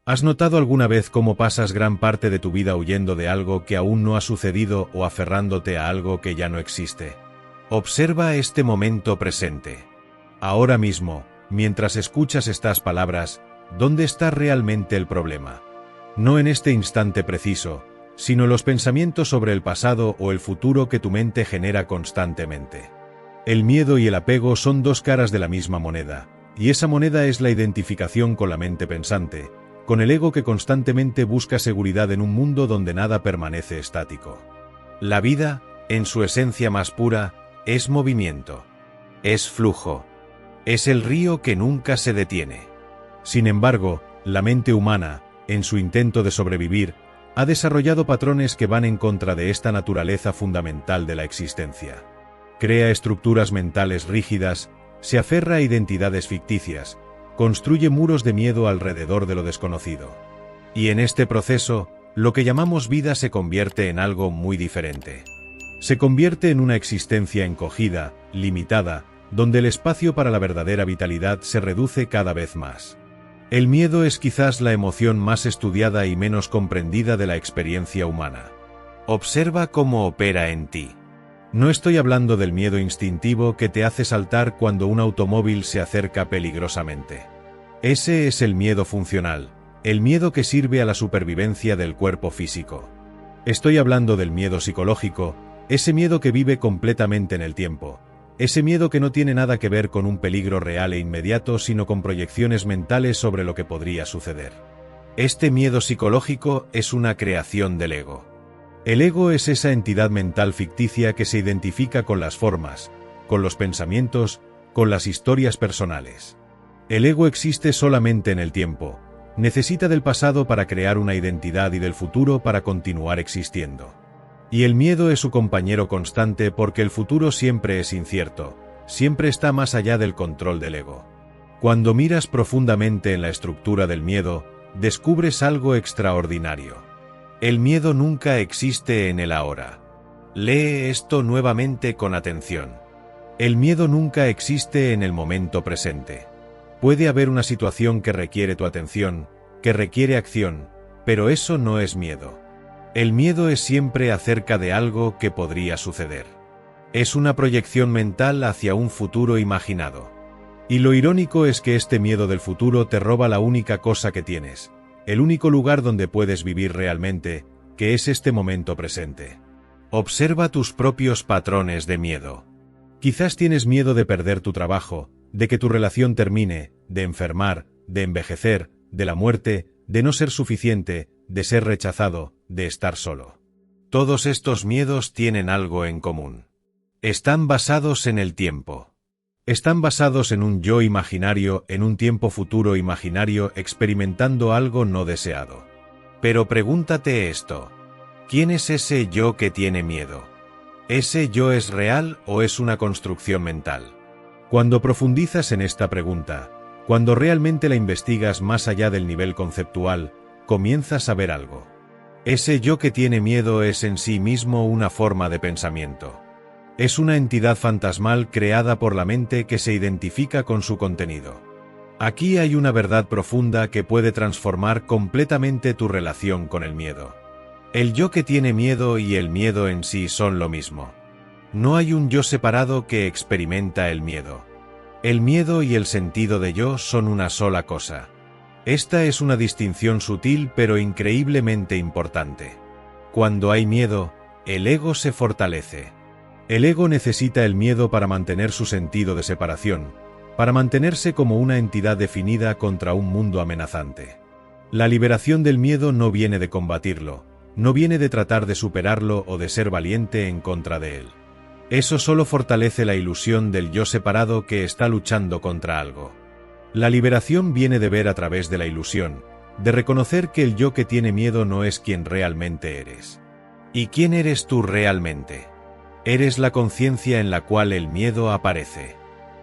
¿Has notado alguna vez cómo pasas gran parte de tu vida huyendo de algo que aún no ha sucedido o aferrándote a algo que ya no existe? Observa este momento presente. Ahora mismo, mientras escuchas estas palabras, ¿dónde está realmente el problema? No en este instante preciso, sino los pensamientos sobre el pasado o el futuro que tu mente genera constantemente. El miedo y el apego son dos caras de la misma moneda, y esa moneda es la identificación con la mente pensante, con el ego que constantemente busca seguridad en un mundo donde nada permanece estático. La vida, en su esencia más pura, es movimiento. Es flujo. Es el río que nunca se detiene. Sin embargo, la mente humana, en su intento de sobrevivir, ha desarrollado patrones que van en contra de esta naturaleza fundamental de la existencia. Crea estructuras mentales rígidas, se aferra a identidades ficticias, construye muros de miedo alrededor de lo desconocido. Y en este proceso, lo que llamamos vida se convierte en algo muy diferente. Se convierte en una existencia encogida, limitada, donde el espacio para la verdadera vitalidad se reduce cada vez más. El miedo es quizás la emoción más estudiada y menos comprendida de la experiencia humana. Observa cómo opera en ti. No estoy hablando del miedo instintivo que te hace saltar cuando un automóvil se acerca peligrosamente. Ese es el miedo funcional, el miedo que sirve a la supervivencia del cuerpo físico. Estoy hablando del miedo psicológico, ese miedo que vive completamente en el tiempo, ese miedo que no tiene nada que ver con un peligro real e inmediato, sino con proyecciones mentales sobre lo que podría suceder. Este miedo psicológico es una creación del ego. El ego es esa entidad mental ficticia que se identifica con las formas, con los pensamientos, con las historias personales. El ego existe solamente en el tiempo, necesita del pasado para crear una identidad y del futuro para continuar existiendo. Y el miedo es su compañero constante porque el futuro siempre es incierto, siempre está más allá del control del ego. Cuando miras profundamente en la estructura del miedo, descubres algo extraordinario. El miedo nunca existe en el ahora. Lee esto nuevamente con atención. El miedo nunca existe en el momento presente. Puede haber una situación que requiere tu atención, que requiere acción, pero eso no es miedo. El miedo es siempre acerca de algo que podría suceder. Es una proyección mental hacia un futuro imaginado. Y lo irónico es que este miedo del futuro te roba la única cosa que tienes, el único lugar donde puedes vivir realmente, que es este momento presente. Observa tus propios patrones de miedo. Quizás tienes miedo de perder tu trabajo, de que tu relación termine, de enfermar, de envejecer, de la muerte, de no ser suficiente, de ser rechazado, de estar solo. Todos estos miedos tienen algo en común. Están basados en el tiempo. Están basados en un yo imaginario, en un tiempo futuro imaginario experimentando algo no deseado. Pero pregúntate esto: ¿quién es ese yo que tiene miedo? ¿Ese yo es real o es una construcción mental? Cuando profundizas en esta pregunta, cuando realmente la investigas más allá del nivel conceptual, comienzas a ver algo. Ese yo que tiene miedo es en sí mismo una forma de pensamiento. Es una entidad fantasmal creada por la mente que se identifica con su contenido. Aquí hay una verdad profunda que puede transformar completamente tu relación con el miedo. El yo que tiene miedo y el miedo en sí son lo mismo. No hay un yo separado que experimenta el miedo. El miedo y el sentido de yo son una sola cosa. Esta es una distinción sutil pero increíblemente importante. Cuando hay miedo, el ego se fortalece. El ego necesita el miedo para mantener su sentido de separación, para mantenerse como una entidad definida contra un mundo amenazante. La liberación del miedo no viene de combatirlo, no viene de tratar de superarlo o de ser valiente en contra de él. Eso solo fortalece la ilusión del yo separado que está luchando contra algo. La liberación viene de ver a través de la ilusión, de reconocer que el yo que tiene miedo no es quien realmente eres. ¿Y quién eres tú realmente? Eres la conciencia en la cual el miedo aparece.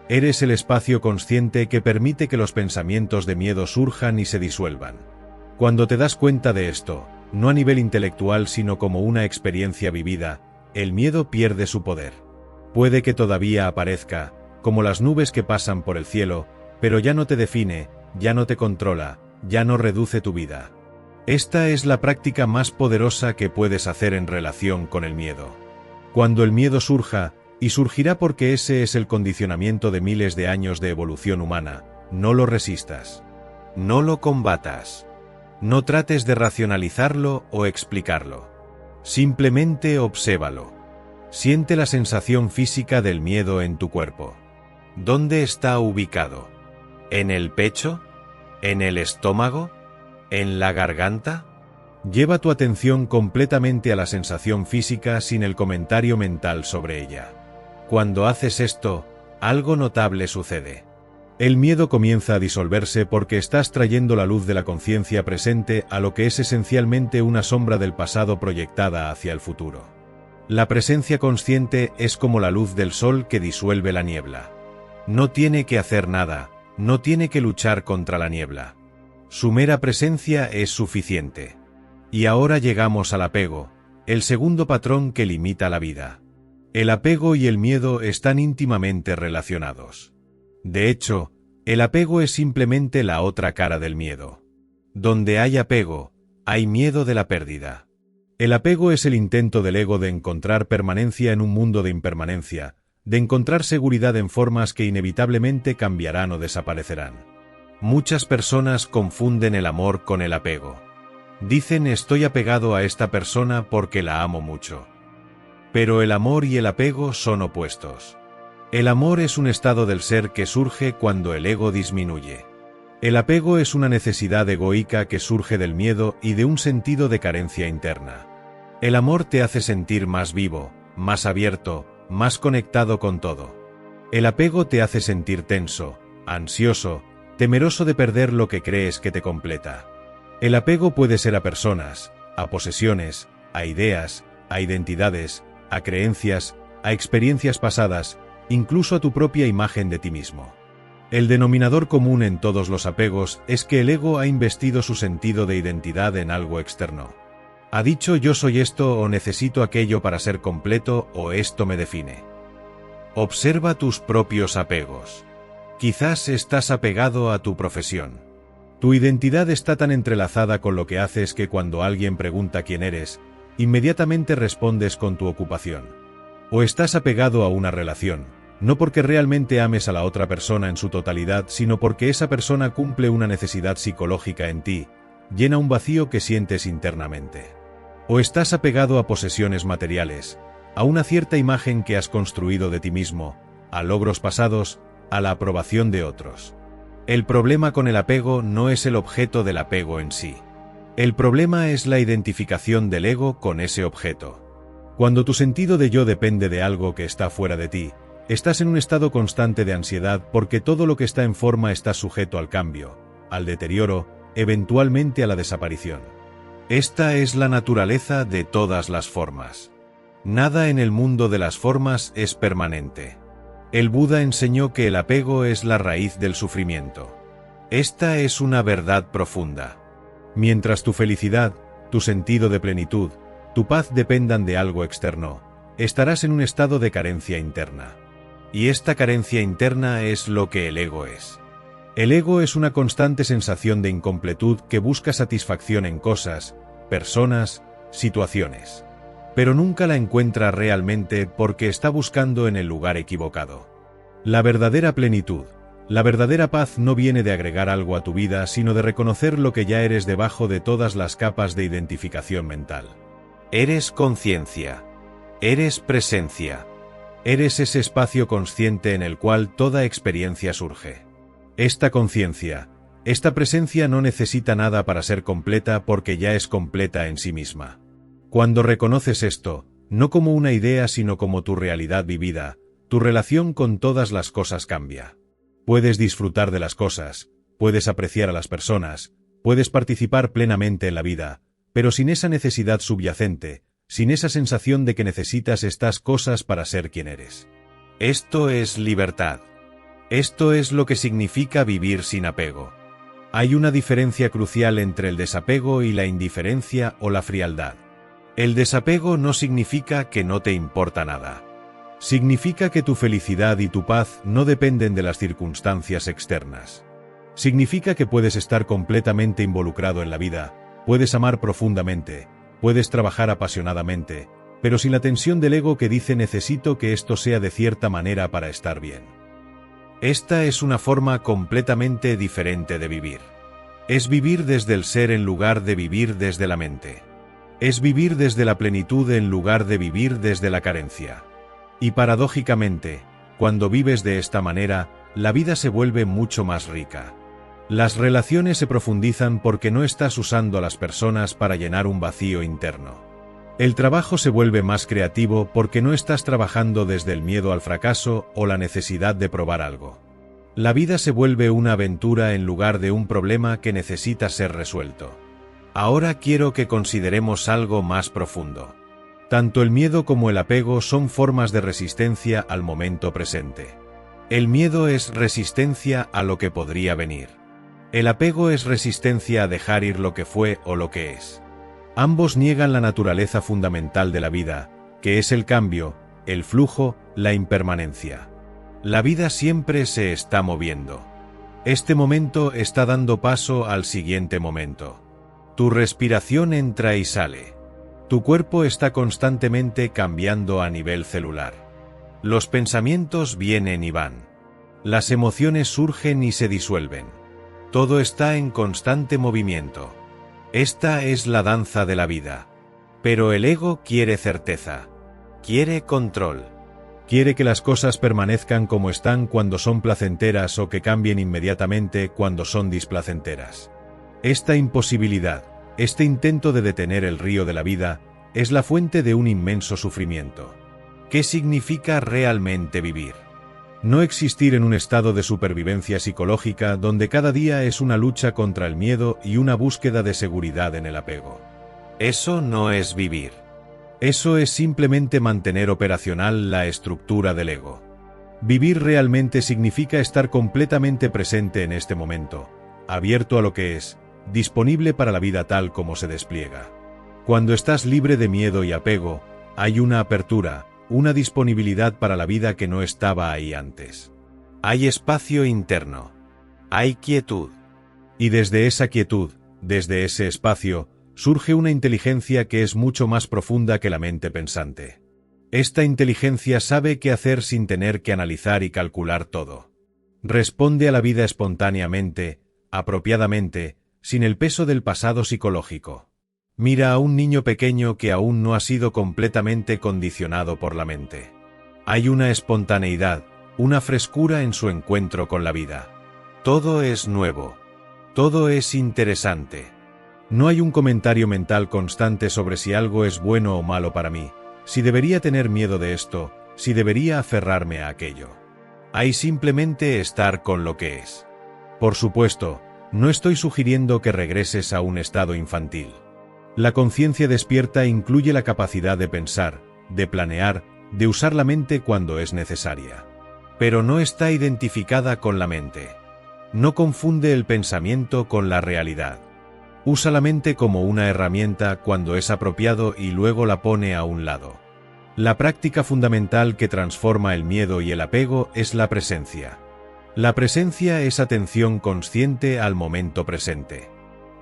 Eres el espacio consciente que permite que los pensamientos de miedo surjan y se disuelvan. Cuando te das cuenta de esto, no a nivel intelectual sino como una experiencia vivida, el miedo pierde su poder. Puede que todavía aparezca, como las nubes que pasan por el cielo, pero ya no te define, ya no te controla, ya no reduce tu vida. Esta es la práctica más poderosa que puedes hacer en relación con el miedo. Cuando el miedo surja, y surgirá porque ese es el condicionamiento de miles de años de evolución humana, no lo resistas. No lo combatas. No trates de racionalizarlo o explicarlo. Simplemente obsérvalo. Siente la sensación física del miedo en tu cuerpo. ¿Dónde está ubicado? ¿En el pecho? ¿En el estómago? ¿En la garganta? Lleva tu atención completamente a la sensación física sin el comentario mental sobre ella. Cuando haces esto, algo notable sucede. El miedo comienza a disolverse porque estás trayendo la luz de la conciencia presente a lo que es esencialmente una sombra del pasado proyectada hacia el futuro. La presencia consciente es como la luz del sol que disuelve la niebla. No tiene que hacer nada, no tiene que luchar contra la niebla. Su mera presencia es suficiente. Y ahora llegamos al apego, el segundo patrón que limita la vida. El apego y el miedo están íntimamente relacionados. De hecho, el apego es simplemente la otra cara del miedo. Donde hay apego, hay miedo de la pérdida. El apego es el intento del ego de encontrar permanencia en un mundo de impermanencia, de encontrar seguridad en formas que inevitablemente cambiarán o desaparecerán. Muchas personas confunden el amor con el apego. Dicen estoy apegado a esta persona porque la amo mucho. Pero el amor y el apego son opuestos. El amor es un estado del ser que surge cuando el ego disminuye. El apego es una necesidad egoica que surge del miedo y de un sentido de carencia interna. El amor te hace sentir más vivo, más abierto, más conectado con todo. El apego te hace sentir tenso, ansioso, temeroso de perder lo que crees que te completa. El apego puede ser a personas, a posesiones, a ideas, a identidades, a creencias, a experiencias pasadas, incluso a tu propia imagen de ti mismo. El denominador común en todos los apegos es que el ego ha investido su sentido de identidad en algo externo. Ha dicho yo soy esto o necesito aquello para ser completo o esto me define. Observa tus propios apegos. Quizás estás apegado a tu profesión. Tu identidad está tan entrelazada con lo que haces que cuando alguien pregunta quién eres, inmediatamente respondes con tu ocupación. O estás apegado a una relación, no porque realmente ames a la otra persona en su totalidad, sino porque esa persona cumple una necesidad psicológica en ti, llena un vacío que sientes internamente. O estás apegado a posesiones materiales, a una cierta imagen que has construido de ti mismo, a logros pasados, a la aprobación de otros. El problema con el apego no es el objeto del apego en sí. El problema es la identificación del ego con ese objeto. Cuando tu sentido de yo depende de algo que está fuera de ti, estás en un estado constante de ansiedad porque todo lo que está en forma está sujeto al cambio, al deterioro, eventualmente a la desaparición. Esta es la naturaleza de todas las formas. Nada en el mundo de las formas es permanente. El Buda enseñó que el apego es la raíz del sufrimiento. Esta es una verdad profunda. Mientras tu felicidad, tu sentido de plenitud, tu paz dependan de algo externo, estarás en un estado de carencia interna. Y esta carencia interna es lo que el ego es. El ego es una constante sensación de incompletud que busca satisfacción en cosas, personas, situaciones. Pero nunca la encuentra realmente porque está buscando en el lugar equivocado. La verdadera plenitud, la verdadera paz no viene de agregar algo a tu vida, sino de reconocer lo que ya eres debajo de todas las capas de identificación mental. Eres conciencia. Eres presencia. Eres ese espacio consciente en el cual toda experiencia surge. Esta conciencia, esta presencia no necesita nada para ser completa porque ya es completa en sí misma. Cuando reconoces esto, no como una idea sino como tu realidad vivida, tu relación con todas las cosas cambia. Puedes disfrutar de las cosas, puedes apreciar a las personas, puedes participar plenamente en la vida, pero sin esa necesidad subyacente, sin esa sensación de que necesitas estas cosas para ser quien eres. Esto es libertad. Esto es lo que significa vivir sin apego. Hay una diferencia crucial entre el desapego y la indiferencia o la frialdad. El desapego no significa que no te importa nada. Significa que tu felicidad y tu paz no dependen de las circunstancias externas. Significa que puedes estar completamente involucrado en la vida, puedes amar profundamente, puedes trabajar apasionadamente, pero sin la tensión del ego que dice necesito que esto sea de cierta manera para estar bien. Esta es una forma completamente diferente de vivir. Es vivir desde el ser en lugar de vivir desde la mente. Es vivir desde la plenitud en lugar de vivir desde la carencia. Y paradójicamente, cuando vives de esta manera, la vida se vuelve mucho más rica. Las relaciones se profundizan porque no estás usando a las personas para llenar un vacío interno. El trabajo se vuelve más creativo porque no estás trabajando desde el miedo al fracaso o la necesidad de probar algo. La vida se vuelve una aventura en lugar de un problema que necesita ser resuelto. Ahora quiero que consideremos algo más profundo. Tanto el miedo como el apego son formas de resistencia al momento presente. El miedo es resistencia a lo que podría venir. El apego es resistencia a dejar ir lo que fue o lo que es. Ambos niegan la naturaleza fundamental de la vida, que es el cambio, el flujo, la impermanencia. La vida siempre se está moviendo. Este momento está dando paso al siguiente momento. Tu respiración entra y sale. Tu cuerpo está constantemente cambiando a nivel celular. Los pensamientos vienen y van. Las emociones surgen y se disuelven. Todo está en constante movimiento. Esta es la danza de la vida. Pero el ego quiere certeza. Quiere control. Quiere que las cosas permanezcan como están cuando son placenteras o que cambien inmediatamente cuando son displacenteras. Esta imposibilidad, este intento de detener el río de la vida, es la fuente de un inmenso sufrimiento. ¿Qué significa realmente vivir? No existir en un estado de supervivencia psicológica donde cada día es una lucha contra el miedo y una búsqueda de seguridad en el apego. Eso no es vivir. Eso es simplemente mantener operacional la estructura del ego. Vivir realmente significa estar completamente presente en este momento, abierto a lo que es, disponible para la vida tal como se despliega. Cuando estás libre de miedo y apego, hay una apertura, una disponibilidad para la vida que no estaba ahí antes. Hay espacio interno. Hay quietud. Y desde esa quietud, desde ese espacio, surge una inteligencia que es mucho más profunda que la mente pensante. Esta inteligencia sabe qué hacer sin tener que analizar y calcular todo. Responde a la vida espontáneamente, apropiadamente, sin el peso del pasado psicológico. Mira a un niño pequeño que aún no ha sido completamente condicionado por la mente. Hay una espontaneidad, una frescura en su encuentro con la vida. Todo es nuevo. Todo es interesante. No hay un comentario mental constante sobre si algo es bueno o malo para mí, si debería tener miedo de esto, si debería aferrarme a aquello. Hay simplemente estar con lo que es. Por supuesto, no estoy sugiriendo que regreses a un estado infantil. La conciencia despierta incluye la capacidad de pensar, de planear, de usar la mente cuando es necesaria. Pero no está identificada con la mente. No confunde el pensamiento con la realidad. Usa la mente como una herramienta cuando es apropiado y luego la pone a un lado. La práctica fundamental que transforma el miedo y el apego es la presencia. La presencia es atención consciente al momento presente.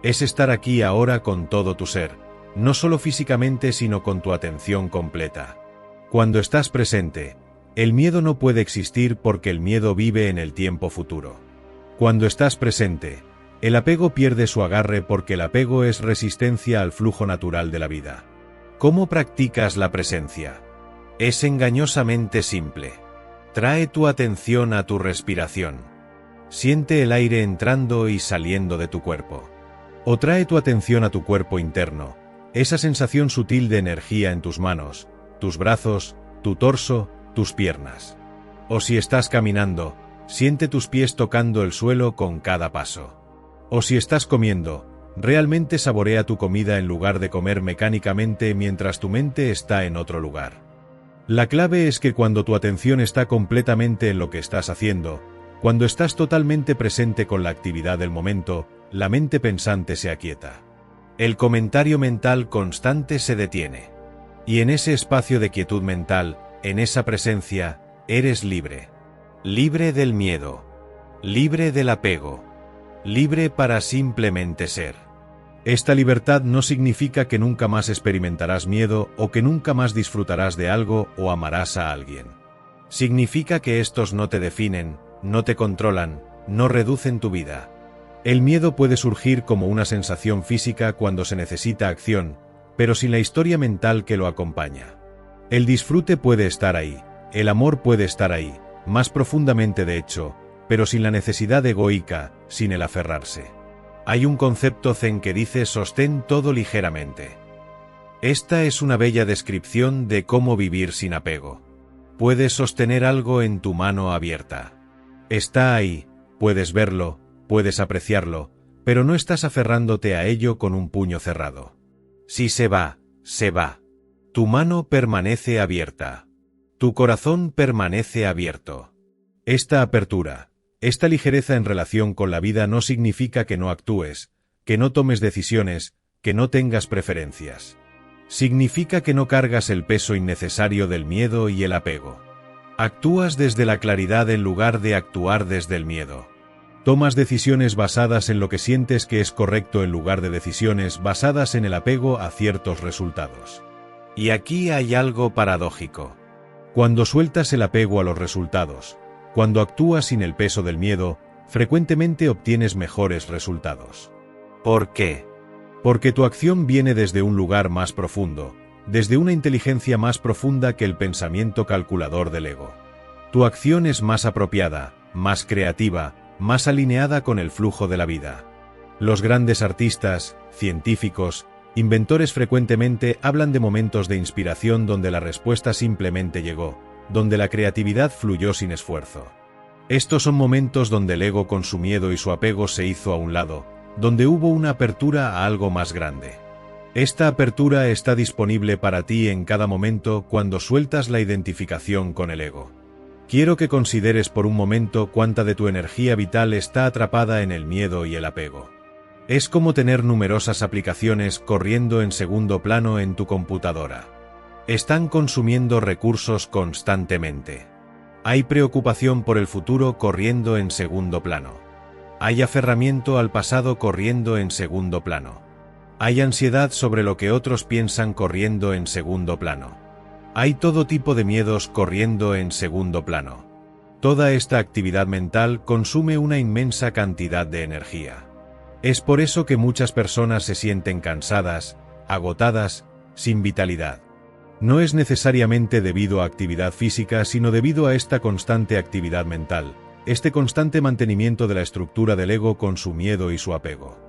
Es estar aquí ahora con todo tu ser, no solo físicamente sino con tu atención completa. Cuando estás presente, el miedo no puede existir porque el miedo vive en el tiempo futuro. Cuando estás presente, el apego pierde su agarre porque el apego es resistencia al flujo natural de la vida. ¿Cómo practicas la presencia? Es engañosamente simple. Trae tu atención a tu respiración. Siente el aire entrando y saliendo de tu cuerpo. O trae tu atención a tu cuerpo interno, esa sensación sutil de energía en tus manos, tus brazos, tu torso, tus piernas. O si estás caminando, siente tus pies tocando el suelo con cada paso. O si estás comiendo, realmente saborea tu comida en lugar de comer mecánicamente mientras tu mente está en otro lugar. La clave es que cuando tu atención está completamente en lo que estás haciendo, cuando estás totalmente presente con la actividad del momento, la mente pensante se aquieta. El comentario mental constante se detiene. Y en ese espacio de quietud mental, en esa presencia, eres libre. Libre del miedo. Libre del apego. libre para simplemente ser. Esta libertad no significa que nunca más experimentarás miedo o que nunca más disfrutarás de algo o amarás a alguien. Significa que estos no te definen, no te controlan, no reducen tu vida. El miedo puede surgir como una sensación física cuando se necesita acción, pero sin la historia mental que lo acompaña. El disfrute puede estar ahí, el amor puede estar ahí, más profundamente de hecho, pero sin la necesidad egoica, sin el aferrarse. Hay un concepto zen que dice sostén todo ligeramente. Esta es una bella descripción de cómo vivir sin apego. Puedes sostener algo en tu mano abierta. Está ahí, puedes verlo, puedes apreciarlo, pero no estás aferrándote a ello con un puño cerrado. Si se va, se va. Tu mano permanece abierta. Tu corazón permanece abierto. Esta apertura, esta ligereza en relación con la vida no significa que no actúes, que no tomes decisiones, que no tengas preferencias. Significa que no cargas el peso innecesario del miedo y el apego. Actúas desde la claridad en lugar de actuar desde el miedo. Tomas decisiones basadas en lo que sientes que es correcto en lugar de decisiones basadas en el apego a ciertos resultados. Y aquí hay algo paradójico. Cuando sueltas el apego a los resultados, cuando actúas sin el peso del miedo, frecuentemente obtienes mejores resultados. ¿Por qué? Porque tu acción viene desde un lugar más profundo, desde una inteligencia más profunda que el pensamiento calculador del ego. Tu acción es más apropiada, más creativa, más alineada con el flujo de la vida. Los grandes artistas, científicos, inventores frecuentemente hablan de momentos de inspiración donde la respuesta simplemente llegó, donde la creatividad fluyó sin esfuerzo. Estos son momentos donde el ego con su miedo y su apego se hizo a un lado, donde hubo una apertura a algo más grande. Esta apertura está disponible para ti en cada momento cuando sueltas la identificación con el ego. Quiero que consideres por un momento cuánta de tu energía vital está atrapada en el miedo y el apego. Es como tener numerosas aplicaciones corriendo en segundo plano en tu computadora. Están consumiendo recursos constantemente. Hay preocupación por el futuro corriendo en segundo plano. Hay aferramiento al pasado corriendo en segundo plano. Hay ansiedad sobre lo que otros piensan corriendo en segundo plano. Hay todo tipo de miedos corriendo en segundo plano. Toda esta actividad mental consume una inmensa cantidad de energía. Es por eso que muchas personas se sienten cansadas, agotadas, sin vitalidad. No es necesariamente debido a actividad física, sino debido a esta constante actividad mental, este constante mantenimiento de la estructura del ego con su miedo y su apego.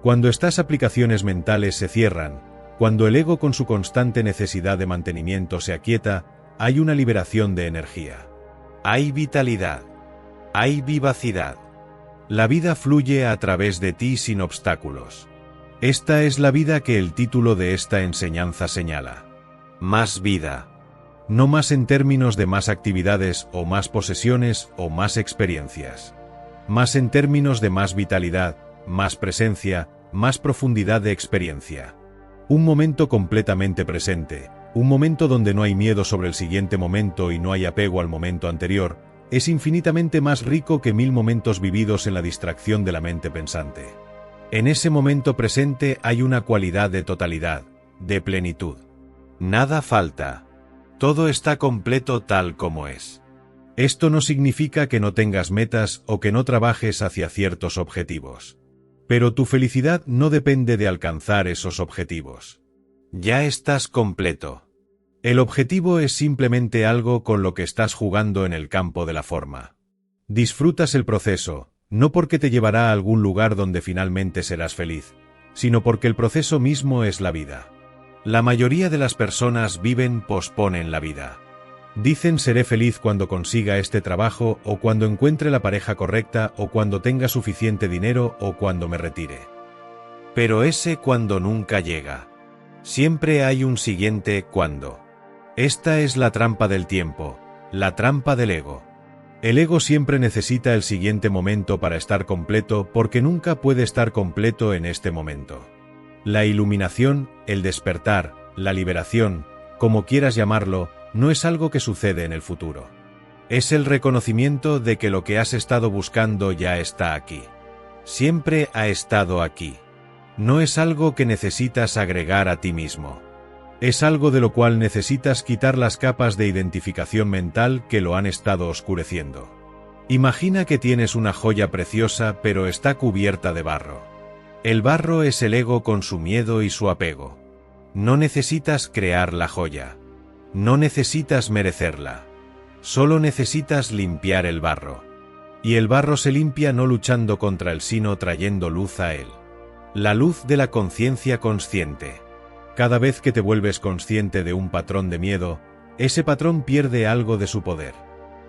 Cuando estas aplicaciones mentales se cierran, cuando el ego con su constante necesidad de mantenimiento se aquieta, hay una liberación de energía. Hay vitalidad. Hay vivacidad. La vida fluye a través de ti sin obstáculos. Esta es la vida que el título de esta enseñanza señala. Más vida. No más en términos de más actividades o más posesiones o más experiencias. Más en términos de más vitalidad, más presencia, más profundidad de experiencia. Un momento completamente presente, un momento donde no hay miedo sobre el siguiente momento y no hay apego al momento anterior, es infinitamente más rico que 1000 momentos vividos en la distracción de la mente pensante. En ese momento presente hay una cualidad de totalidad, de plenitud. Nada falta. Todo está completo tal como es. Esto no significa que no tengas metas o que no trabajes hacia ciertos objetivos. Pero tu felicidad no depende de alcanzar esos objetivos. Ya estás completo. El objetivo es simplemente algo con lo que estás jugando en el campo de la forma. Disfrutas el proceso, no porque te llevará a algún lugar donde finalmente serás feliz, sino porque el proceso mismo es la vida. La mayoría de las personas posponen la vida. Dicen seré feliz cuando consiga este trabajo o cuando encuentre la pareja correcta o cuando tenga suficiente dinero o cuando me retire. Pero ese cuando nunca llega. Siempre hay un siguiente cuando. Esta es la trampa del tiempo, la trampa del ego. El ego siempre necesita el siguiente momento para estar completo porque nunca puede estar completo en este momento. La iluminación, el despertar, la liberación, como quieras llamarlo, no es algo que sucede en el futuro. Es el reconocimiento de que lo que has estado buscando ya está aquí. Siempre ha estado aquí. No es algo que necesitas agregar a ti mismo. Es algo de lo cual necesitas quitar las capas de identificación mental que lo han estado oscureciendo. Imagina que tienes una joya preciosa pero está cubierta de barro. El barro es el ego con su miedo y su apego. No necesitas crear la joya. No necesitas merecerla. Solo necesitas limpiar el barro. Y el barro se limpia no luchando contra él sino trayendo luz a él. La luz de la conciencia consciente. Cada vez que te vuelves consciente de un patrón de miedo, ese patrón pierde algo de su poder.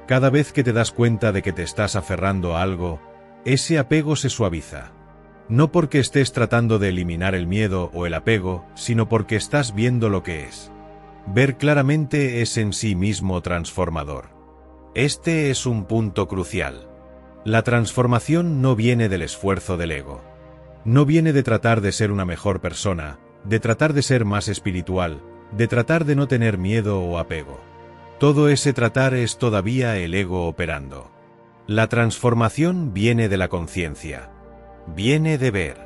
Cada vez que te das cuenta de que te estás aferrando a algo, ese apego se suaviza. No porque estés tratando de eliminar el miedo o el apego, sino porque estás viendo lo que es. Ver claramente es en sí mismo transformador. Este es un punto crucial. La transformación no viene del esfuerzo del ego. No viene de tratar de ser una mejor persona, de tratar de ser más espiritual, de tratar de no tener miedo o apego. Todo ese tratar es todavía el ego operando. La transformación viene de la conciencia. Viene de ver.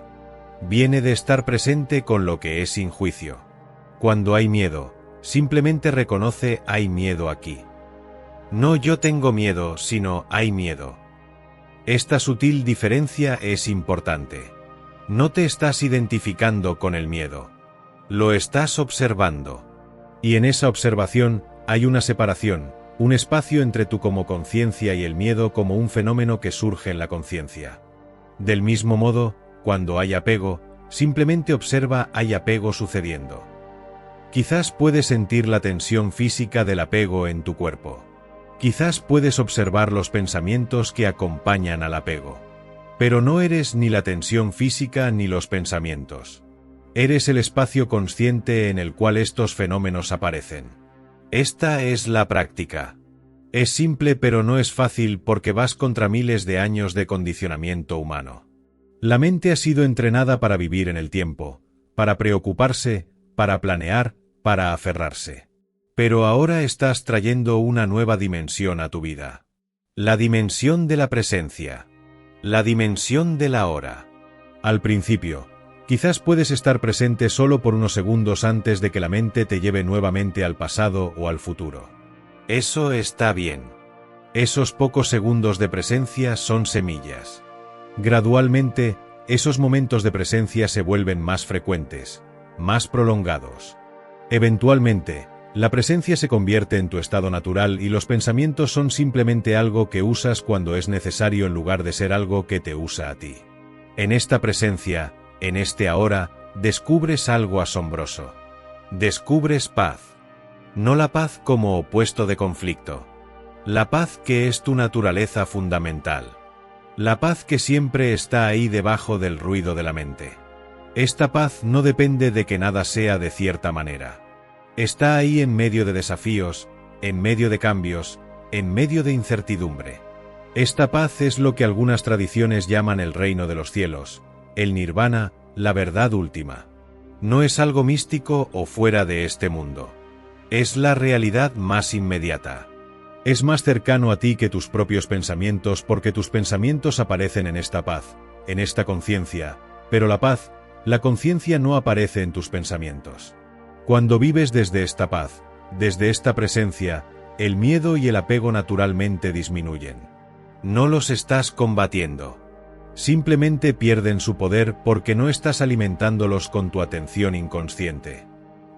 Viene de estar presente con lo que es sin juicio. Cuando hay miedo, simplemente reconoce hay miedo aquí. No yo tengo miedo, sino hay miedo. Esta sutil diferencia es importante. No te estás identificando con el miedo. Lo estás observando. Y en esa observación hay una separación, un espacio entre tú como conciencia y el miedo como un fenómeno que surge en la conciencia. Del mismo modo, cuando hay apego, simplemente observa hay apego sucediendo. Quizás puedes sentir la tensión física del apego en tu cuerpo. Quizás puedes observar los pensamientos que acompañan al apego. Pero no eres ni la tensión física ni los pensamientos. Eres el espacio consciente en el cual estos fenómenos aparecen. Esta es la práctica. Es simple pero no es fácil porque vas contra miles de años de condicionamiento humano. La mente ha sido entrenada para vivir en el tiempo, para preocuparse, para planear, para aferrarse. Pero ahora estás trayendo una nueva dimensión a tu vida. La dimensión de la presencia. La dimensión de la hora. Al principio, quizás puedes estar presente solo por unos segundos antes de que la mente te lleve nuevamente al pasado o al futuro. Eso está bien. Esos pocos segundos de presencia son semillas. Gradualmente, esos momentos de presencia se vuelven más frecuentes, más prolongados. Eventualmente, la presencia se convierte en tu estado natural y los pensamientos son simplemente algo que usas cuando es necesario en lugar de ser algo que te usa a ti. En esta presencia, en este ahora, descubres algo asombroso. Descubres paz. No la paz como opuesto de conflicto. La paz que es tu naturaleza fundamental. La paz que siempre está ahí debajo del ruido de la mente. Esta paz no depende de que nada sea de cierta manera. Está ahí en medio de desafíos, en medio de cambios, en medio de incertidumbre. Esta paz es lo que algunas tradiciones llaman el reino de los cielos, el nirvana, la verdad última. No es algo místico o fuera de este mundo. Es la realidad más inmediata. Es más cercano a ti que tus propios pensamientos porque tus pensamientos aparecen en esta paz, en esta conciencia, pero la paz, la conciencia no aparece en tus pensamientos. Cuando vives desde esta paz, desde esta presencia, el miedo y el apego naturalmente disminuyen. No los estás combatiendo. Simplemente pierden su poder porque no estás alimentándolos con tu atención inconsciente.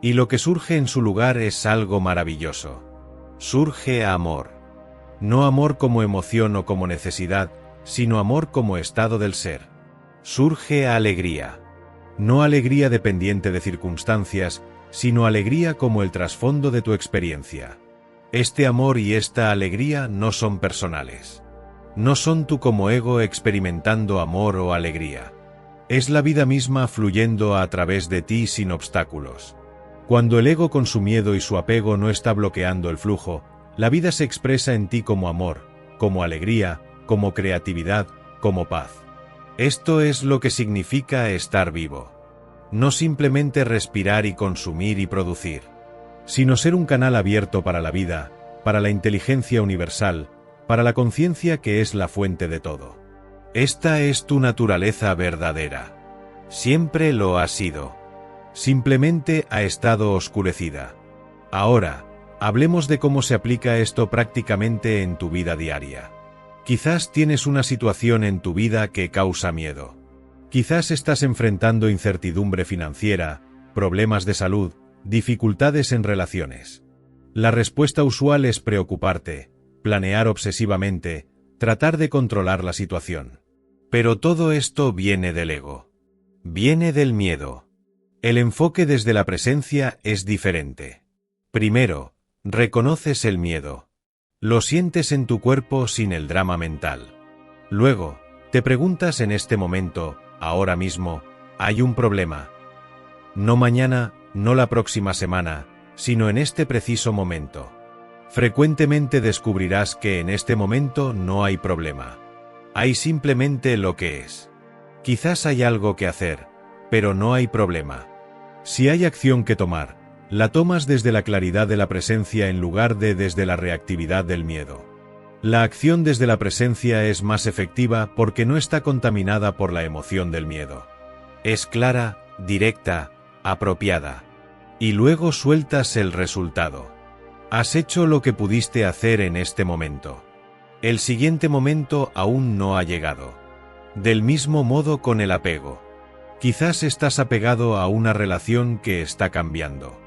Y lo que surge en su lugar es algo maravilloso. Surge amor. No amor como emoción o como necesidad, sino amor como estado del ser. Surge alegría. No alegría dependiente de circunstancias, sino alegría como el trasfondo de tu experiencia. Este amor y esta alegría no son personales. No son tú como ego experimentando amor o alegría. Es la vida misma fluyendo a través de ti sin obstáculos. Cuando el ego con su miedo y su apego no está bloqueando el flujo, la vida se expresa en ti como amor, como alegría, como creatividad, como paz. Esto es lo que significa estar vivo. No simplemente respirar y consumir y producir, sino ser un canal abierto para la vida, para la inteligencia universal, para la conciencia que es la fuente de todo. Esta es tu naturaleza verdadera. Siempre lo ha sido. Simplemente ha estado oscurecida. Ahora, hablemos de cómo se aplica esto prácticamente en tu vida diaria. Quizás tienes una situación en tu vida que causa miedo. Quizás estás enfrentando incertidumbre financiera, problemas de salud, dificultades en relaciones. La respuesta usual es preocuparte, planear obsesivamente, tratar de controlar la situación. Pero todo esto viene del ego. Viene del miedo. El enfoque desde la presencia es diferente. Primero, reconoces el miedo. Lo sientes en tu cuerpo sin el drama mental. Luego, te preguntas en este momento, ahora mismo, hay un problema. No mañana, no la próxima semana, sino en este preciso momento. Frecuentemente descubrirás que en este momento no hay problema. Hay simplemente lo que es. Quizás hay algo que hacer, pero no hay problema. Si hay acción que tomar, la tomas desde la claridad de la presencia en lugar de desde la reactividad del miedo. La acción desde la presencia es más efectiva porque no está contaminada por la emoción del miedo. Es clara, directa, apropiada. Y luego sueltas el resultado. Has hecho lo que pudiste hacer en este momento. El siguiente momento aún no ha llegado. Del mismo modo con el apego. Quizás estás apegado a una relación que está cambiando.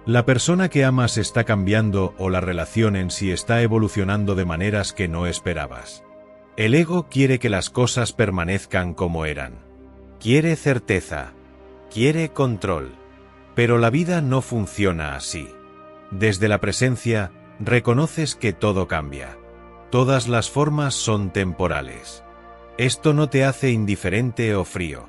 La persona que amas está cambiando o la relación en sí está evolucionando de maneras que no esperabas. El ego quiere que las cosas permanezcan como eran. Quiere certeza. Quiere control. Pero la vida no funciona así. Desde la presencia, reconoces que todo cambia. Todas las formas son temporales. Esto no te hace indiferente o frío.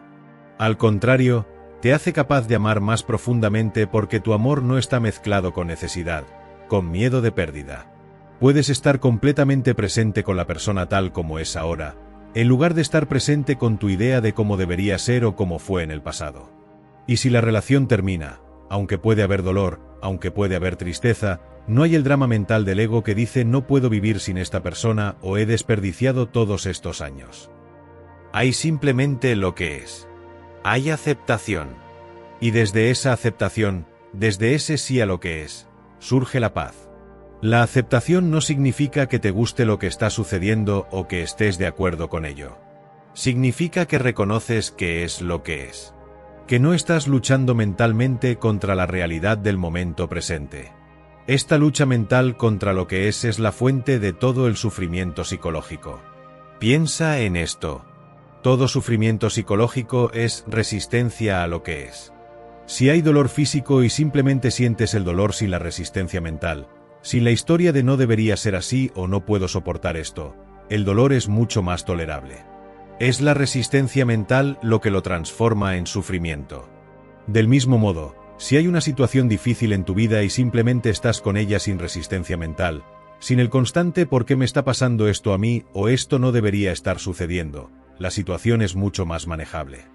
Al contrario, te hace capaz de amar más profundamente porque tu amor no está mezclado con necesidad, con miedo de pérdida. Puedes estar completamente presente con la persona tal como es ahora, en lugar de estar presente con tu idea de cómo debería ser o cómo fue en el pasado. Y si la relación termina, aunque puede haber dolor, aunque puede haber tristeza, no hay el drama mental del ego que dice no puedo vivir sin esta persona o he desperdiciado todos estos años. Hay simplemente lo que es. Hay aceptación. Y desde esa aceptación, desde ese sí a lo que es, surge la paz. La aceptación no significa que te guste lo que está sucediendo o que estés de acuerdo con ello. Significa que reconoces que es lo que es. Que no estás luchando mentalmente contra la realidad del momento presente. Esta lucha mental contra lo que es la fuente de todo el sufrimiento psicológico. Piensa en esto. Todo sufrimiento psicológico es resistencia a lo que es. Si hay dolor físico y simplemente sientes el dolor sin la resistencia mental, sin la historia de no debería ser así o no puedo soportar esto, el dolor es mucho más tolerable. Es la resistencia mental lo que lo transforma en sufrimiento. Del mismo modo, si hay una situación difícil en tu vida y simplemente estás con ella sin resistencia mental, sin el constante ¿por qué me está pasando esto a mí? O esto no debería estar sucediendo, la situación es mucho más manejable.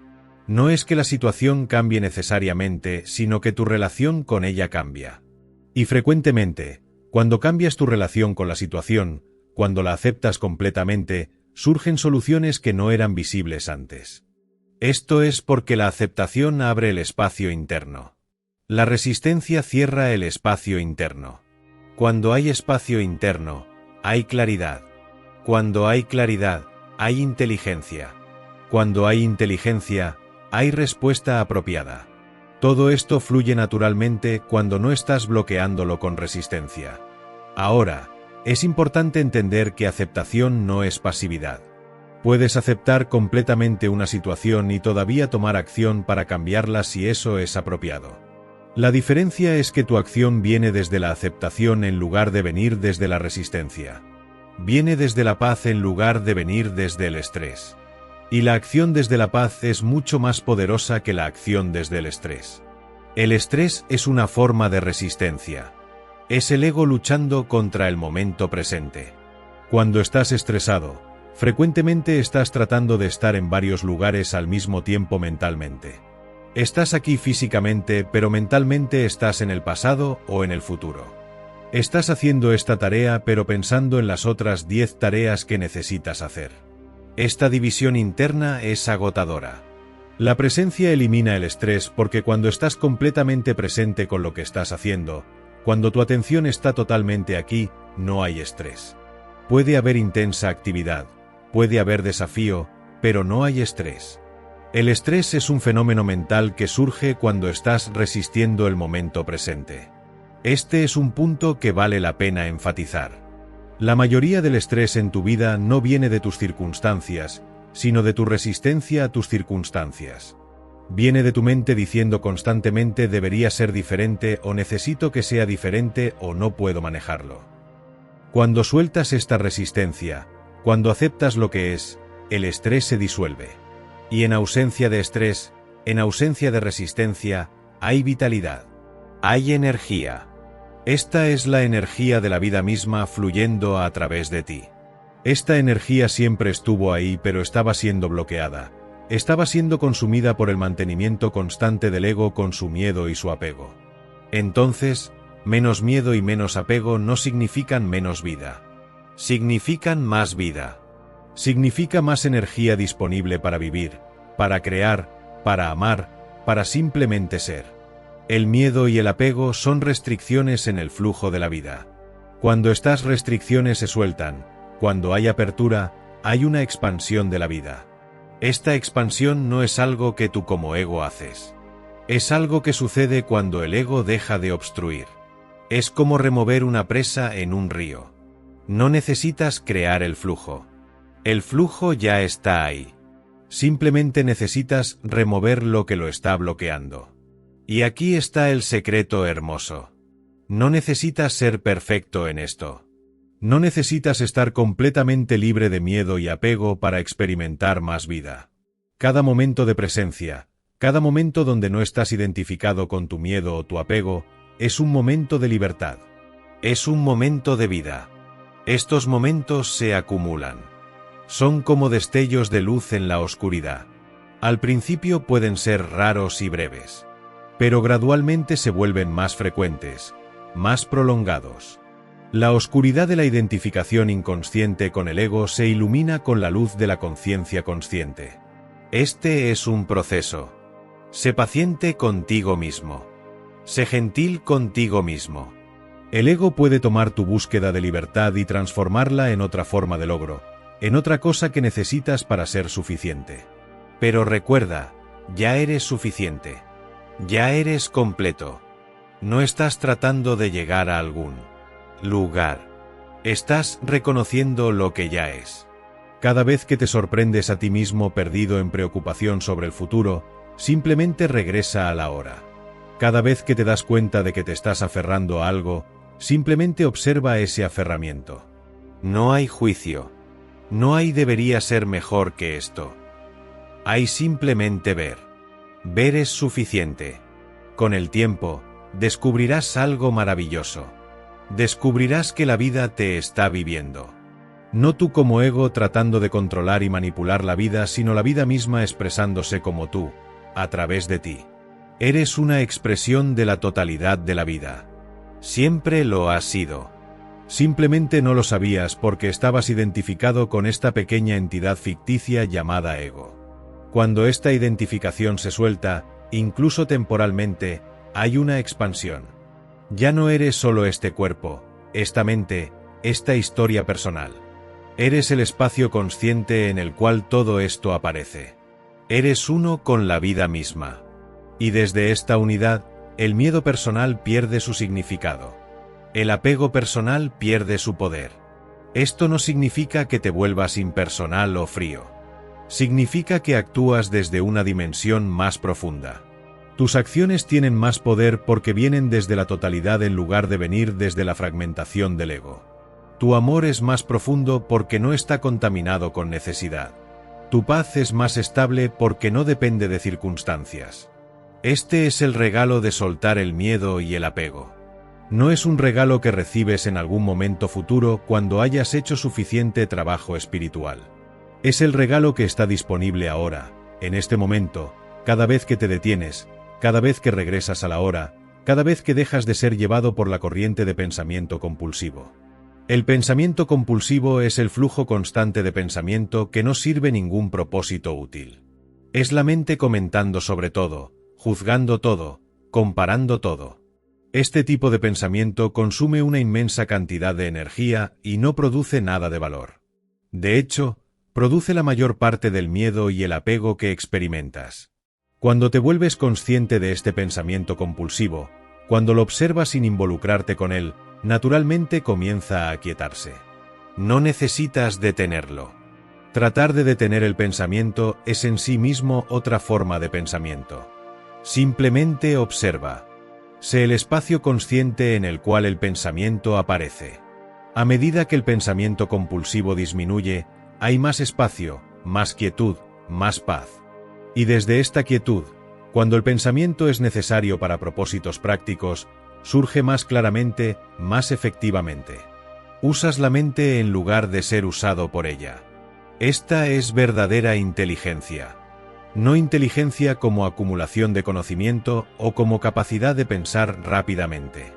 No es que la situación cambie necesariamente, sino que tu relación con ella cambia. Y frecuentemente, cuando cambias tu relación con la situación, cuando la aceptas completamente, surgen soluciones que no eran visibles antes. Esto es porque la aceptación abre el espacio interno. La resistencia cierra el espacio interno. Cuando hay espacio interno, hay claridad. Cuando hay claridad, hay inteligencia. Cuando hay inteligencia, hay respuesta apropiada. Todo esto fluye naturalmente cuando no estás bloqueándolo con resistencia. Ahora, es importante entender que aceptación no es pasividad. Puedes aceptar completamente una situación y todavía tomar acción para cambiarla si eso es apropiado. La diferencia es que tu acción viene desde la aceptación en lugar de venir desde la resistencia. Viene desde la paz en lugar de venir desde el estrés. Y la acción desde la paz es mucho más poderosa que la acción desde el estrés. El estrés es una forma de resistencia. Es el ego luchando contra el momento presente. Cuando estás estresado, frecuentemente estás tratando de estar en varios lugares al mismo tiempo mentalmente. Estás aquí físicamente, pero mentalmente estás en el pasado o en el futuro. Estás haciendo esta tarea pero pensando en las otras 10 tareas que necesitas hacer. Esta división interna es agotadora. La presencia elimina el estrés porque cuando estás completamente presente con lo que estás haciendo, cuando tu atención está totalmente aquí, no hay estrés. Puede haber intensa actividad, puede haber desafío, pero no hay estrés. El estrés es un fenómeno mental que surge cuando estás resistiendo el momento presente. Este es un punto que vale la pena enfatizar. La mayoría del estrés en tu vida no viene de tus circunstancias, sino de tu resistencia a tus circunstancias. Viene de tu mente diciendo constantemente debería ser diferente o necesito que sea diferente o no puedo manejarlo. Cuando sueltas esta resistencia, cuando aceptas lo que es, el estrés se disuelve. Y en ausencia de estrés, en ausencia de resistencia, hay vitalidad. Hay energía. Esta es la energía de la vida misma fluyendo a través de ti. Esta energía siempre estuvo ahí, pero estaba siendo bloqueada. Estaba siendo consumida por el mantenimiento constante del ego con su miedo y su apego. Entonces, menos miedo y menos apego no significan menos vida. Significan más vida. Significa más energía disponible para vivir, para crear, para amar, para simplemente ser. El miedo y el apego son restricciones en el flujo de la vida. Cuando estas restricciones se sueltan, cuando hay apertura, hay una expansión de la vida. Esta expansión no es algo que tú como ego haces. Es algo que sucede cuando el ego deja de obstruir. Es como remover una presa en un río. No necesitas crear el flujo. El flujo ya está ahí. Simplemente necesitas remover lo que lo está bloqueando. Y aquí está el secreto hermoso. No necesitas ser perfecto en esto. No necesitas estar completamente libre de miedo y apego para experimentar más vida. Cada momento de presencia, cada momento donde no estás identificado con tu miedo o tu apego, es un momento de libertad. Es un momento de vida. Estos momentos se acumulan. Son como destellos de luz en la oscuridad. Al principio pueden ser raros y breves, pero gradualmente se vuelven más frecuentes, más prolongados. La oscuridad de la identificación inconsciente con el ego se ilumina con la luz de la conciencia consciente. Este es un proceso. Sé paciente contigo mismo. Sé gentil contigo mismo. El ego puede tomar tu búsqueda de libertad y transformarla en otra forma de logro, en otra cosa que necesitas para ser suficiente. Pero recuerda, ya eres suficiente. Ya eres completo. No estás tratando de llegar a algún lugar. Estás reconociendo lo que ya es. Cada vez que te sorprendes a ti mismo perdido en preocupación sobre el futuro, simplemente regresa a la hora. Cada vez que te das cuenta de que te estás aferrando a algo, simplemente observa ese aferramiento. No hay juicio. No hay debería ser mejor que esto. Hay simplemente ver. Ver es suficiente. Con el tiempo, descubrirás algo maravilloso. Descubrirás que la vida te está viviendo. No tú como ego tratando de controlar y manipular la vida, sino la vida misma expresándose como tú, a través de ti. Eres una expresión de la totalidad de la vida. Siempre lo has sido. Simplemente no lo sabías porque estabas identificado con esta pequeña entidad ficticia llamada ego. Cuando esta identificación se suelta, incluso temporalmente, hay una expansión. Ya no eres solo este cuerpo, esta mente, esta historia personal. Eres el espacio consciente en el cual todo esto aparece. Eres uno con la vida misma. Y desde esta unidad, el miedo personal pierde su significado. El apego personal pierde su poder. Esto no significa que te vuelvas impersonal o frío. Significa que actúas desde una dimensión más profunda. Tus acciones tienen más poder porque vienen desde la totalidad en lugar de venir desde la fragmentación del ego. Tu amor es más profundo porque no está contaminado con necesidad. Tu paz es más estable porque no depende de circunstancias. Este es el regalo de soltar el miedo y el apego. No es un regalo que recibes en algún momento futuro cuando hayas hecho suficiente trabajo espiritual. Es el regalo que está disponible ahora, en este momento, cada vez que te detienes, cada vez que regresas a la hora, cada vez que dejas de ser llevado por la corriente de pensamiento compulsivo. El pensamiento compulsivo es el flujo constante de pensamiento que no sirve ningún propósito útil. Es la mente comentando sobre todo, juzgando todo, comparando todo. Este tipo de pensamiento consume una inmensa cantidad de energía y no produce nada de valor. De hecho, produce la mayor parte del miedo y el apego que experimentas. Cuando te vuelves consciente de este pensamiento compulsivo, cuando lo observas sin involucrarte con él, naturalmente comienza a aquietarse. No necesitas detenerlo. Tratar de detener el pensamiento es en sí mismo otra forma de pensamiento. Simplemente observa. Sé el espacio consciente en el cual el pensamiento aparece. A medida que el pensamiento compulsivo disminuye, hay más espacio, más quietud, más paz. Y desde esta quietud, cuando el pensamiento es necesario para propósitos prácticos, surge más claramente, más efectivamente. Usas la mente en lugar de ser usado por ella. Esta es verdadera inteligencia. No inteligencia como acumulación de conocimiento o como capacidad de pensar rápidamente.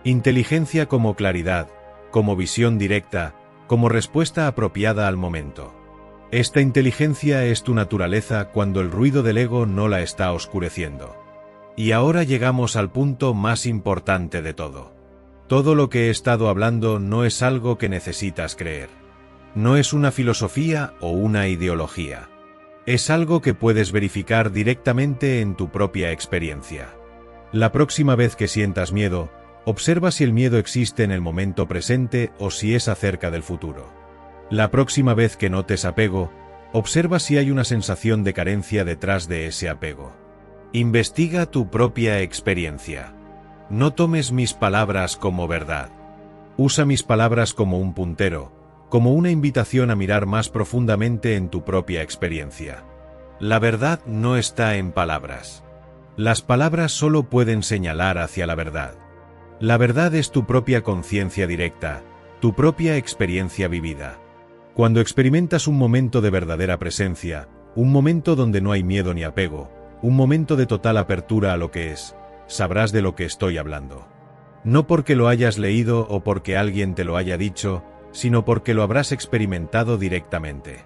Inteligencia como claridad, como visión directa, como respuesta apropiada al momento. Esta inteligencia es tu naturaleza cuando el ruido del ego no la está oscureciendo. Y ahora llegamos al punto más importante de todo. Todo lo que he estado hablando no es algo que necesitas creer. No es una filosofía o una ideología. Es algo que puedes verificar directamente en tu propia experiencia. La próxima vez que sientas miedo, observa si el miedo existe en el momento presente o si es acerca del futuro. La próxima vez que notes apego, observa si hay una sensación de carencia detrás de ese apego. Investiga tu propia experiencia. No tomes mis palabras como verdad. Usa mis palabras como un puntero, como una invitación a mirar más profundamente en tu propia experiencia. La verdad no está en palabras. Las palabras solo pueden señalar hacia la verdad. La verdad es tu propia conciencia directa, tu propia experiencia vivida. Cuando experimentas un momento de verdadera presencia, un momento donde no hay miedo ni apego, un momento de total apertura a lo que es, sabrás de lo que estoy hablando. No porque lo hayas leído o porque alguien te lo haya dicho, sino porque lo habrás experimentado directamente.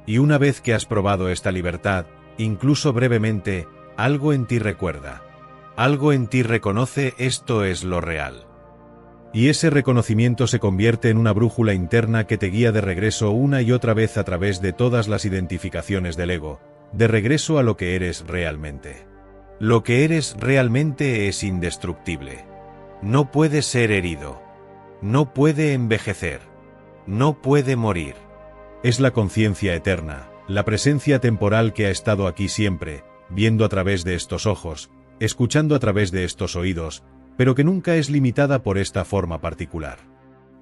Y una vez que has probado esta libertad, incluso brevemente, algo en ti recuerda. Algo en ti reconoce esto es lo real. Y ese reconocimiento se convierte en una brújula interna que te guía de regreso una y otra vez a través de todas las identificaciones del ego, de regreso a lo que eres realmente. Lo que eres realmente es indestructible. No puede ser herido. No puede envejecer. No puede morir. Es la conciencia eterna, la presencia temporal que ha estado aquí siempre, viendo a través de estos ojos, escuchando a través de estos oídos, pero que nunca es limitada por esta forma particular.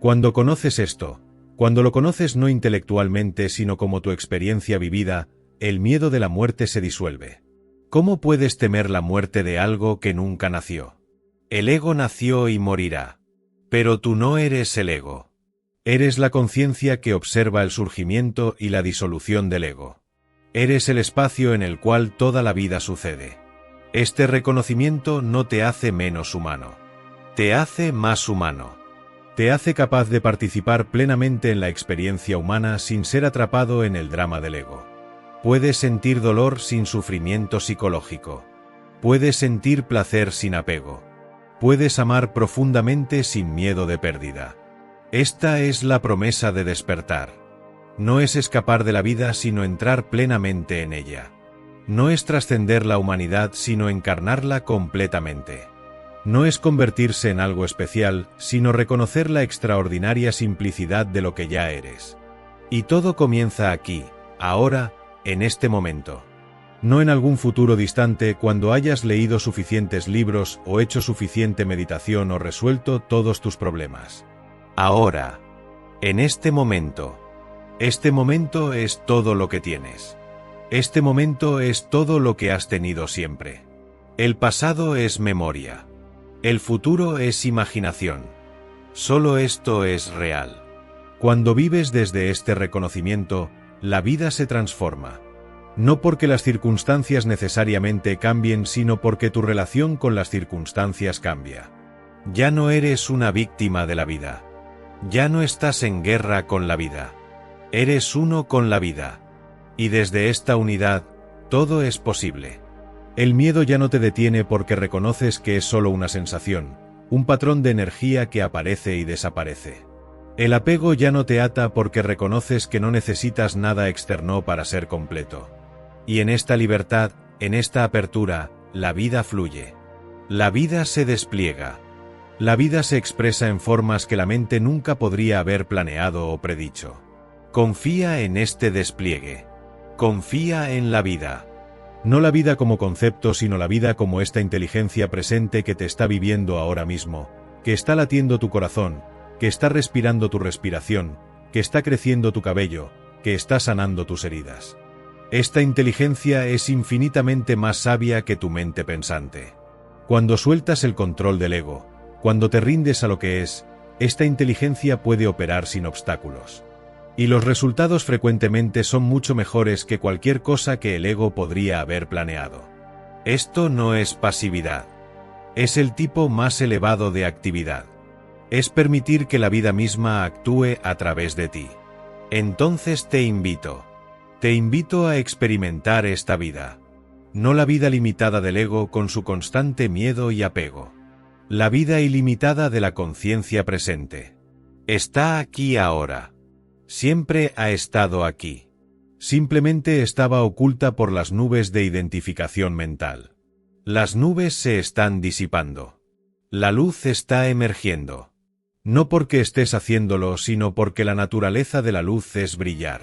Cuando conoces esto, cuando lo conoces no intelectualmente sino como tu experiencia vivida, el miedo de la muerte se disuelve. ¿Cómo puedes temer la muerte de algo que nunca nació? El ego nació y morirá. Pero tú no eres el ego. Eres la conciencia que observa el surgimiento y la disolución del ego. Eres el espacio en el cual toda la vida sucede. Este reconocimiento no te hace menos humano. Te hace más humano. Te hace capaz de participar plenamente en la experiencia humana sin ser atrapado en el drama del ego. Puedes sentir dolor sin sufrimiento psicológico. Puedes sentir placer sin apego. Puedes amar profundamente sin miedo de pérdida. Esta es la promesa de despertar. No es escapar de la vida sino entrar plenamente en ella. No es trascender la humanidad sino encarnarla completamente. No es convertirse en algo especial sino reconocer la extraordinaria simplicidad de lo que ya eres. Y todo comienza aquí, ahora, en este momento. No en algún futuro distante cuando hayas leído suficientes libros o hecho suficiente meditación o resuelto todos tus problemas. Ahora, en este momento. Este momento es todo lo que tienes. Este momento es todo lo que has tenido siempre. El pasado es memoria. El futuro es imaginación. Solo esto es real. Cuando vives desde este reconocimiento, la vida se transforma. No porque las circunstancias necesariamente cambien, sino porque tu relación con las circunstancias cambia. Ya no eres una víctima de la vida. Ya no estás en guerra con la vida. Eres uno con la vida. Y desde esta unidad, todo es posible. El miedo ya no te detiene porque reconoces que es solo una sensación, un patrón de energía que aparece y desaparece. El apego ya no te ata porque reconoces que no necesitas nada externo para ser completo. Y en esta libertad, en esta apertura, la vida fluye. La vida se despliega. La vida se expresa en formas que la mente nunca podría haber planeado o predicho. Confía en este despliegue. Confía en la vida. No la vida como concepto, sino la vida como esta inteligencia presente que te está viviendo ahora mismo, que está latiendo tu corazón, que está respirando tu respiración, que está creciendo tu cabello, que está sanando tus heridas. Esta inteligencia es infinitamente más sabia que tu mente pensante. Cuando sueltas el control del ego, cuando te rindes a lo que es, esta inteligencia puede operar sin obstáculos. Y los resultados frecuentemente son mucho mejores que cualquier cosa que el ego podría haber planeado. Esto no es pasividad. Es el tipo más elevado de actividad. Es permitir que la vida misma actúe a través de ti. Entonces te invito a experimentar esta vida. No la vida limitada del ego con su constante miedo y apego. La vida ilimitada de la conciencia presente. Está aquí ahora. Siempre ha estado aquí. Simplemente estaba oculta por las nubes de identificación mental. Las nubes se están disipando. La luz está emergiendo. No porque estés haciéndolo, sino porque la naturaleza de la luz es brillar.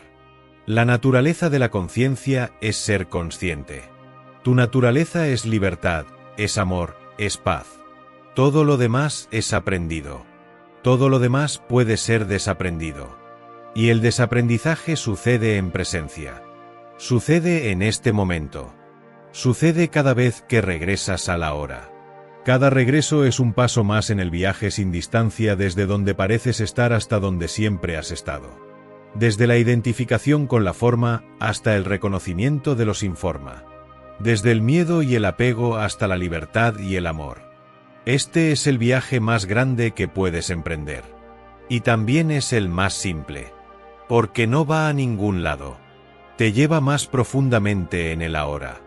La naturaleza de la conciencia es ser consciente. Tu naturaleza es libertad, es amor, es paz. Todo lo demás es aprendido. Todo lo demás puede ser desaprendido. Y el desaprendizaje sucede en presencia. Sucede en este momento. Sucede cada vez que regresas a la hora. Cada regreso es un paso más en el viaje sin distancia desde donde pareces estar hasta donde siempre has estado. Desde la identificación con la forma hasta el reconocimiento de lo sin forma. Desde el miedo y el apego hasta la libertad y el amor. Este es el viaje más grande que puedes emprender. Y también es el más simple. Porque no va a ningún lado. Te lleva más profundamente en el ahora.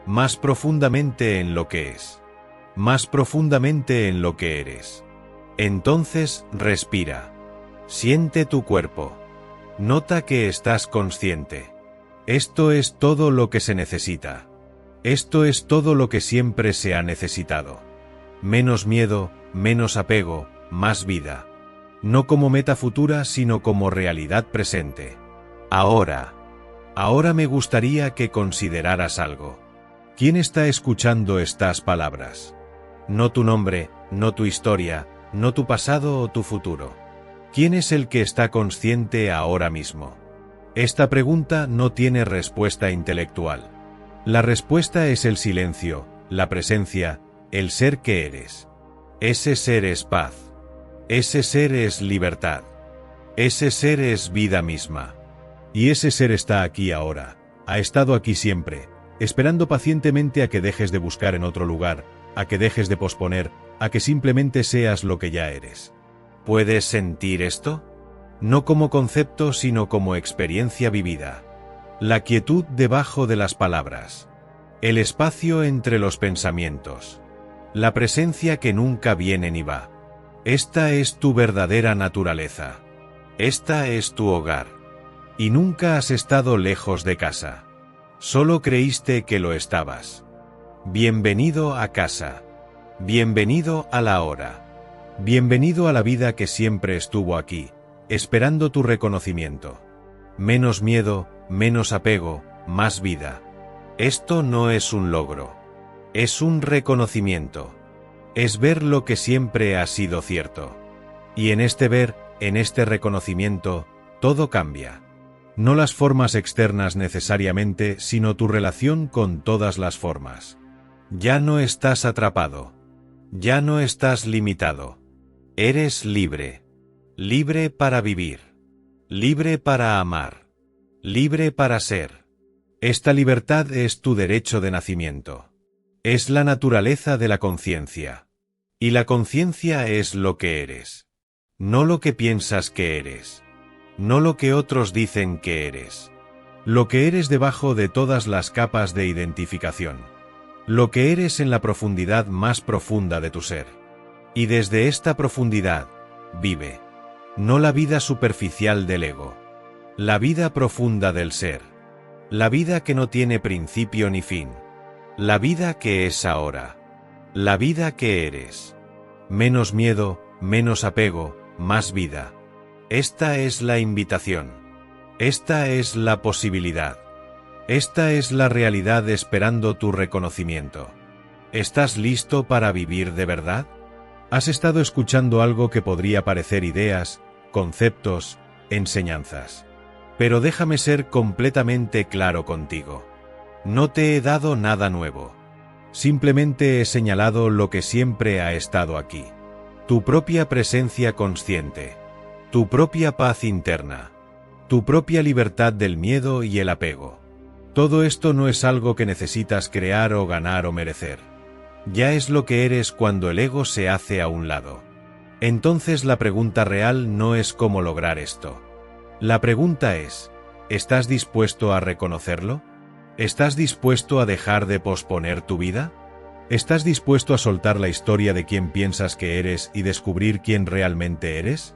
Más profundamente en lo que es. Más profundamente en lo que eres. Entonces, respira. Siente tu cuerpo. Nota que estás consciente. Esto es todo lo que se necesita. Esto es todo lo que siempre se ha necesitado. Menos miedo, menos apego, más vida. No como meta futura, sino como realidad presente. Ahora me gustaría que consideraras algo. ¿Quién está escuchando estas palabras? No tu nombre, no tu historia, no tu pasado o tu futuro. ¿Quién es el que está consciente ahora mismo? Esta pregunta no tiene respuesta intelectual. La respuesta es el silencio, la presencia, el ser que eres. Ese ser es paz. Ese ser es libertad. Ese ser es vida misma. Y ese ser está aquí ahora, ha estado aquí siempre, esperando pacientemente a que dejes de buscar en otro lugar, a que dejes de posponer, a que simplemente seas lo que ya eres. ¿Puedes sentir esto? No como concepto, sino como experiencia vivida. La quietud debajo de las palabras. El espacio entre los pensamientos. La presencia que nunca viene ni va. Esta es tu verdadera naturaleza. Esta es tu hogar. Y nunca has estado lejos de casa. Solo creíste que lo estabas. Bienvenido a casa. Bienvenido a la hora. Bienvenido a la vida que siempre estuvo aquí, esperando tu reconocimiento. Menos miedo, menos apego, más vida. Esto no es un logro. Es un reconocimiento. Es ver lo que siempre ha sido cierto. Y en este ver, en este reconocimiento, todo cambia. No las formas externas necesariamente, sino tu relación con todas las formas. Ya no estás atrapado. Ya no estás limitado. Eres libre. Libre para vivir. Libre para amar. Libre para ser. Esta libertad es tu derecho de nacimiento. Es la naturaleza de la conciencia. Y la conciencia es lo que eres. No lo que piensas que eres. No lo que otros dicen que eres. Lo que eres debajo de todas las capas de identificación. Lo que eres en la profundidad más profunda de tu ser. Y desde esta profundidad, vive. No la vida superficial del ego. La vida profunda del ser. La vida que no tiene principio ni fin. La vida que es ahora. La vida que eres. Menos miedo, menos apego, más vida. Esta es la invitación. Esta es la posibilidad. Esta es la realidad esperando tu reconocimiento. ¿Estás listo para vivir de verdad? Has estado escuchando algo que podría parecer ideas, conceptos, enseñanzas. Pero déjame ser completamente claro contigo. No te he dado nada nuevo. Simplemente he señalado lo que siempre ha estado aquí. Tu propia presencia consciente. Tu propia paz interna. Tu propia libertad del miedo y el apego. Todo esto no es algo que necesitas crear o ganar o merecer. Ya es lo que eres cuando el ego se hace a un lado. Entonces la pregunta real no es cómo lograr esto. La pregunta es, ¿estás dispuesto a reconocerlo? ¿Estás dispuesto a dejar de posponer tu vida? ¿Estás dispuesto a soltar la historia de quién piensas que eres y descubrir quién realmente eres?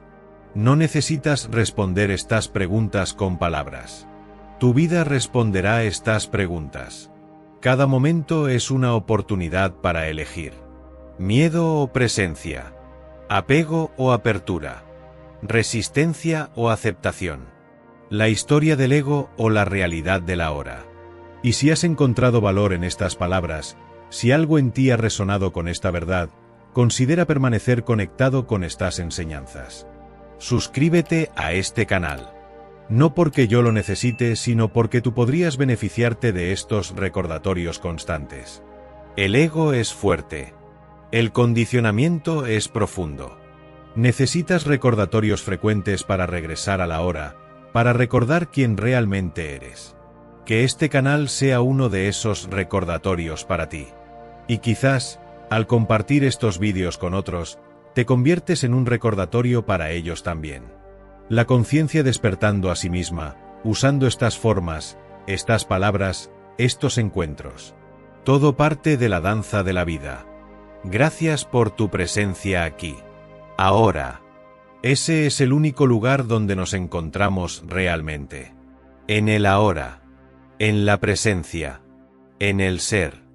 No necesitas responder estas preguntas con palabras. Tu vida responderá estas preguntas. Cada momento es una oportunidad para elegir. Miedo o presencia. Apego o apertura. Resistencia o aceptación. La historia del ego o la realidad del ahora. Y si has encontrado valor en estas palabras, si algo en ti ha resonado con esta verdad, considera permanecer conectado con estas enseñanzas. Suscríbete a este canal. No porque yo lo necesite, sino porque tú podrías beneficiarte de estos recordatorios constantes. El ego es fuerte. El condicionamiento es profundo. Necesitas recordatorios frecuentes para regresar a la hora, para recordar quién realmente eres. Que este canal sea uno de esos recordatorios para ti. Y quizás, al compartir estos vídeos con otros, te conviertes en un recordatorio para ellos también. La conciencia despertando a sí misma, usando estas formas, estas palabras, estos encuentros. Todo parte de la danza de la vida. Gracias por tu presencia aquí. Ahora. Ese es el único lugar donde nos encontramos realmente. En el ahora. En la presencia. En el ser.